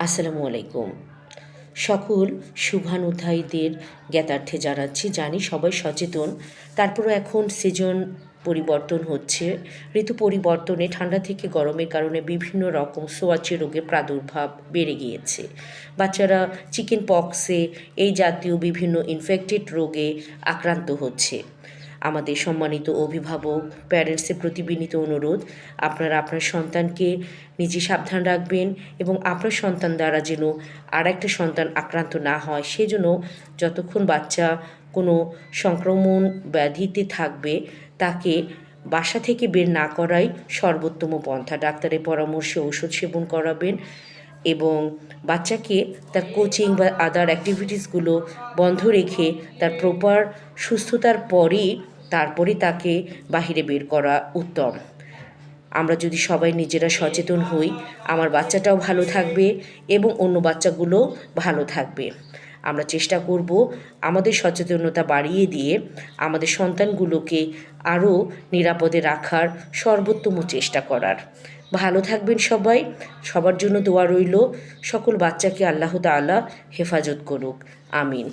আসসালামু আলাইকুম। সকল শুভানুধ্যায়ীদের জ্ঞাতার্থে জানাচ্ছি। জানি সবাই সচেতন, তারপরও এখন সিজন পরিবর্তন হচ্ছে। ঋতু পরিবর্তনে ঠান্ডা থেকে গরমের কারণে বিভিন্ন রকম ছোঁয়াচে রোগের প্রাদুর্ভাব বেড়ে গিয়েছে। বাচ্চারা চিকেন পক্সে এই জাতীয় বিভিন্ন ইনফেক্টেড রোগে আক্রান্ত হচ্ছে। আমাদের সম্মানিত অভিভাবক, প্যারেন্টসের প্রতি বিনীত অনুরোধ, আপনারা আপনার সন্তানকে নিজে সাবধান রাখবেন এবং আপনার সন্তান দ্বারা যেন আর একটা সন্তান আক্রান্ত না হয় সেজন্য যতক্ষণ বাচ্চা কোনো সংক্রমণ ব্যাধিতে থাকবে তাকে বাসা থেকে বের না করাই সর্বোত্তম পন্থা। ডাক্তারের পরামর্শে ওষুধ সেবন করাবেন এবং বাচ্চাকে তার কোচিং বা আদার অ্যাক্টিভিটিসগুলো বন্ধ রেখে তার প্রপার সুস্থতার পরেই তারপরে তাকে বাহিরে বের করা উত্তম। আমরা যদি সবাই নিজেরা সচেতন হই, আমার বাচ্চাটাও ভালো থাকবে এবং অন্য বাচ্চাগুলোও ভালো থাকবে। আমরা চেষ্টা করব আমাদের সচেতনতা বাড়িয়ে দিয়ে আমাদের সন্তানগুলোকে আরও নিরাপদে রাখার সর্বোত্তম চেষ্টা করার। ভালো থাকবেন সবাই। সবার জন্য দোয়া রইল। সকল বাচ্চাকে আল্লাহ তাআলা হেফাজত করুক। আমিন।